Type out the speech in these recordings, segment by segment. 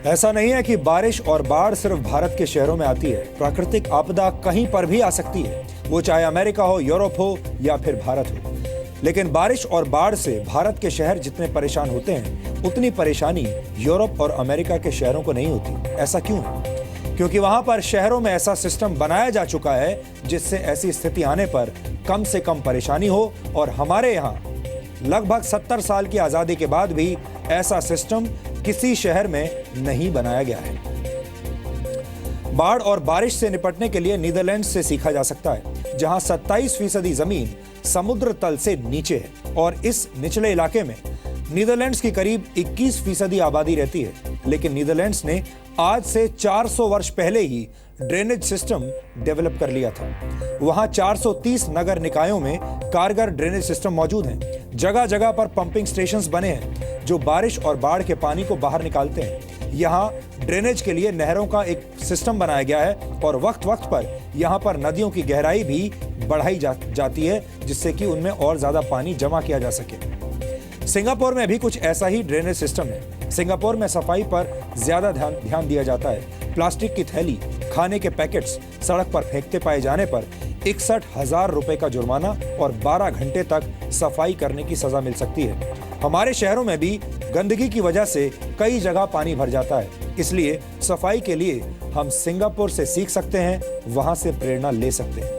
ऐसा नहीं है कि बारिश और बाढ़ सिर्फ भारत के शहरों में आती है। प्राकृतिक आपदा कहीं पर भी आ सकती है, वो चाहे अमेरिका हो, यूरोप हो या फिर भारत हो। लेकिन बारिश और बाढ़ से भारत के शहर जितने परेशान होते हैं, उतनी परेशानी यूरोप और अमेरिका के शहरों को नहीं होती। ऐसा क्यों है? क्योंकि वहां पर शहरों में ऐसा सिस्टम बनाया जा चुका है जिससे ऐसी स्थिति आने पर कम से कम परेशानी हो। और हमारे यहाँ लगभग 70 साल की आजादी के बाद भी ऐसा सिस्टम किसी शहर में नहीं बनाया गया है। बाढ़ और बारिश से निपटने के लिए नीदरलैंड से सीखा जा सकता है, जहां 27% जमीन समुद्र तल से नीचे है और इस निचले इलाके में नीदरलैंड्स की करीब 21% आबादी रहती है। लेकिन नीदरलैंड्स ने आज से 400 वर्ष पहले ही ड्रेनेज सिस्टम डेवलप कर लिया था। वहां 430 नगर निकायों में कारगर ड्रेनेज सिस्टम मौजूद हैं। जगह जगह पर पंपिंग स्टेशंस बने हैं जो बारिश और बाढ़ के पानी को बाहर निकालते हैं। यहाँ ड्रेनेज के लिए नहरों का एक सिस्टम बनाया गया है और वक्त वक्त पर यहाँ पर नदियों की गहराई भी बढ़ाई जाती है, जिससे कि उनमें और ज्यादा पानी जमा किया जा सके। सिंगापुर में भी कुछ ऐसा ही ड्रेनेज सिस्टम है। सिंगापुर में सफाई पर ज्यादा ध्यान दिया जाता है। प्लास्टिक की थैली, खाने के पैकेट्स सड़क पर फेंकते पाए जाने पर 61,000 रुपए का जुर्माना और 12 घंटे तक सफाई करने की सजा मिल सकती है। हमारे शहरों में भी गंदगी की वजह से कई जगह पानी भर जाता है, इसलिए सफाई के लिए हम सिंगापुर से सीख सकते हैं, वहां से प्रेरणा ले सकते हैं।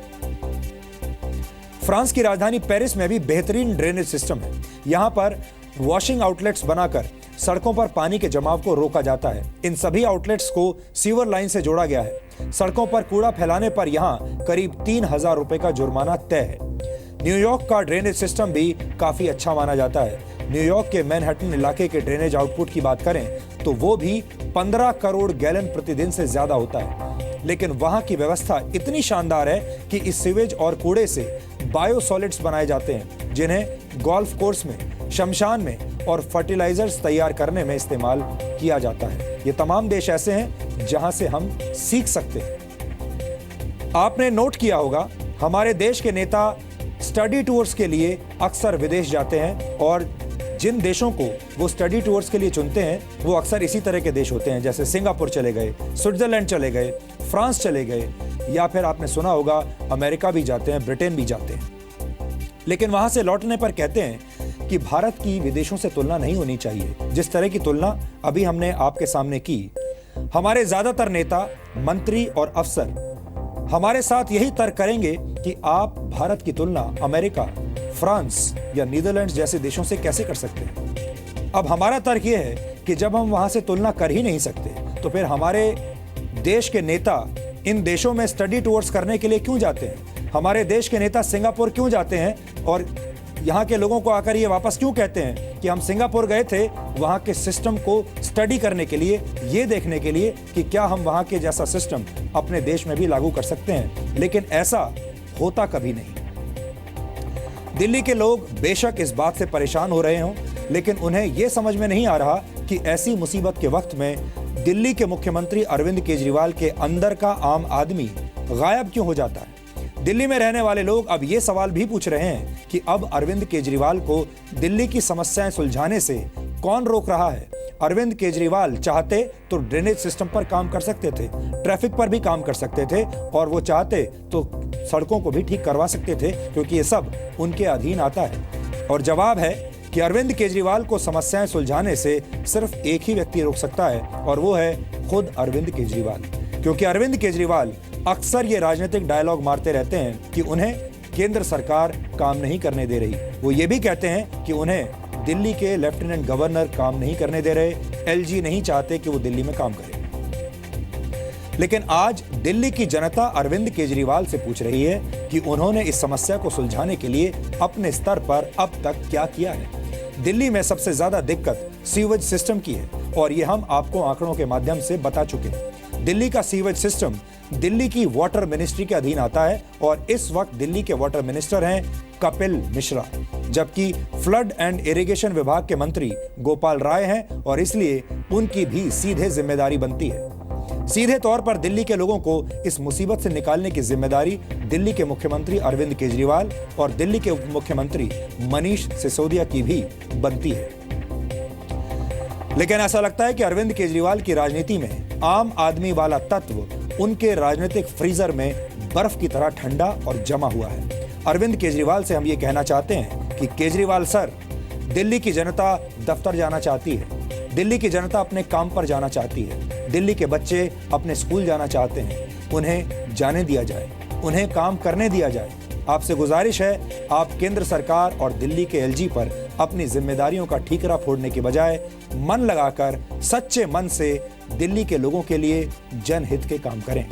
फ्रांस की राजधानी पेरिस में भी बेहतरीन ड्रेनेज सिस्टम है। यहाँ पर वॉशिंग आउटलेट्स बनाकर सड़कों पर पानी के जमाव को रोका जाता है। इन सभी आउटलेट्स को सीवर लाइन से जोड़ा गया है। सड़कों पर कूड़ा फैलाने पर यहाँ करीब 3,000 रुपए का जुर्माना तय है। न्यूयॉर्क का ड्रेनेज सिस्टम भी काफी अच्छा माना जाता है। न्यूयॉर्क के मैनहट्टन इलाके के ड्रेनेज आउटपुट की बात करें तो वो भी 15 करोड़ गैलन प्रतिदिन से ज्यादा होता है। लेकिन वहां की व्यवस्था इतनी शानदार है कि इस सीवेज और कूड़े से बायोसॉलिड्स बनाए जाते हैं, जिन्हें गोल्फ कोर्स में, शमशान में और फर्टिलाइजर्स तैयार करने में इस्तेमाल किया जाता है। ये तमाम देश ऐसे हैं जहां से हम सीख सकते हैं। आपने नोट किया होगा, हमारे देश के नेता स्टडी टूर्स के लिए अक्सर विदेश जाते हैं और जिन देशों को वो स्टडी टूर्स के लिए चुनते हैं वो अक्सर इसी तरह के देश होते हैं, जैसे सिंगापुर चले गए, स्विट्जरलैंड चले गए, फ्रांस चले गए, या फिर आपने सुना होगा अमेरिका भी जाते हैं, ब्रिटेन भी जाते हैं। लेकिन वहां से लौटने पर कहते हैं कि भारत की विदेशों से तुलना नहीं होनी चाहिए। जिस तरह की तुलना अभी हमने आपके सामने की, हमारे ज्यादातर नेता, मंत्री और अफसर हमारे साथ यही तर्क करेंगे कि आप भारत की तुलना अमेरिका, फ्रांस या नीदरलैंड्स जैसे देशों से कैसे कर सकते हैं। अब हमारा तर्क यह है कि जब हम वहां से तुलना कर ही नहीं सकते तो फिर हमारे देश के नेता इन देशों में स्टडी टूर्स करने के लिए क्यों जाते हैं? हमारे देश के नेता सिंगापुर क्यों जाते हैं और यहाँ के लोगों को आकर ये वापस क्यों कहते हैं कि हम सिंगापुर गए थे वहाँ के सिस्टम को स्टडी करने के लिए, ये देखने के लिए कि क्या हम वहाँ के जैसा सिस्टम अपने देश में भी लागू कर सकते हैं। लेकिन ऐसा होता कभी नहीं। दिल्ली के लोग बेशक इस बात से परेशान हो रहे हों, लेकिन उन्हें यह समझ में नहीं आ रहा कि ऐसी मुसीबत के वक्त में दिल्ली के मुख्यमंत्री अरविंद केजरीवाल के अंदर का आम आदमी गायब क्यों हो जाता है। दिल्ली में रहने वाले लोग अब ये सवाल भी पूछ रहे हैं कि अब अरविंद केजरीवाल को दिल्ली की समस्याएं सुलझाने से कौन रोक रहा है। अरविंद केजरीवाल चाहते तो ड्रेनेज सिस्टम पर काम कर सकते थे, ट्रैफिक पर भी काम कर सकते थे और वो चाहते तो सड़कों को भी ठीक करवा सकते थे, क्योंकि ये सब उनके अधीन आता है। और जवाब है कि अरविंद केजरीवाल को समस्याएं सुलझाने से सिर्फ एक ही व्यक्ति रोक सकता है और वो है खुद अरविंद केजरीवाल। क्योंकि अरविंद केजरीवाल अक्सर ये राजनीतिक डायलॉग मारते रहते हैं कि उन्हें केंद्र सरकार काम नहीं करने दे रही। वो ये भी कहते हैं कि उन्हें दिल्ली के लेफ्टिनेंट गवर्नर काम नहीं करने दे रहे, एलजी नहीं चाहते कि वो दिल्ली में काम करे। लेकिन आज दिल्ली की जनता अरविंद केजरीवाल से पूछ रही है कि उन्होंने इस समस्या को सुलझाने के लिए अपने स्तर पर अब तक क्या किया है। दिल्ली में सबसे ज्यादा दिक्कत सीवेज सिस्टम की है और ये हम आपको आंकड़ों के माध्यम से बता चुके हैं। दिल्ली का सीवेज सिस्टम दिल्ली की वाटर मिनिस्ट्री के अधीन आता है और इस वक्त दिल्ली के वाटर मिनिस्टर हैं कपिल मिश्रा, जबकि फ्लड एंड इरिगेशन विभाग के मंत्री गोपाल राय हैं और इसलिए उनकी भी सीधे जिम्मेदारी बनती है। सीधे तौर पर दिल्ली के लोगों को इस मुसीबत से निकालने की जिम्मेदारी दिल्ली के मुख्यमंत्री अरविंद केजरीवाल और दिल्ली के उप मुख्यमंत्री मनीष सिसोदिया की भी बनती है। लेकिन ऐसा लगता है कि अरविंद केजरीवाल की राजनीति में आम आदमी वाला तत्व उनके राजनीतिक फ्रीजर में बर्फ की तरह ठंडा और जमा हुआ है। अरविंद केजरीवाल से हम ये कहना चाहते हैं कि केजरीवाल सर, दिल्ली की जनता दफ्तर जाना चाहती है, दिल्ली की जनता अपने काम पर जाना चाहती है, दिल्ली के बच्चे अपने स्कूल जाना चाहते हैं, उन्हें जाने दिया जाए, उन्हें काम करने दिया जाए। आपसे गुजारिश है, आप केंद्र सरकार और दिल्ली के एलजी पर अपनी जिम्मेदारियों का ठीकरा फोड़ने के बजाय मन लगाकर सच्चे मन से दिल्ली के लोगों के लिए जनहित के काम करें।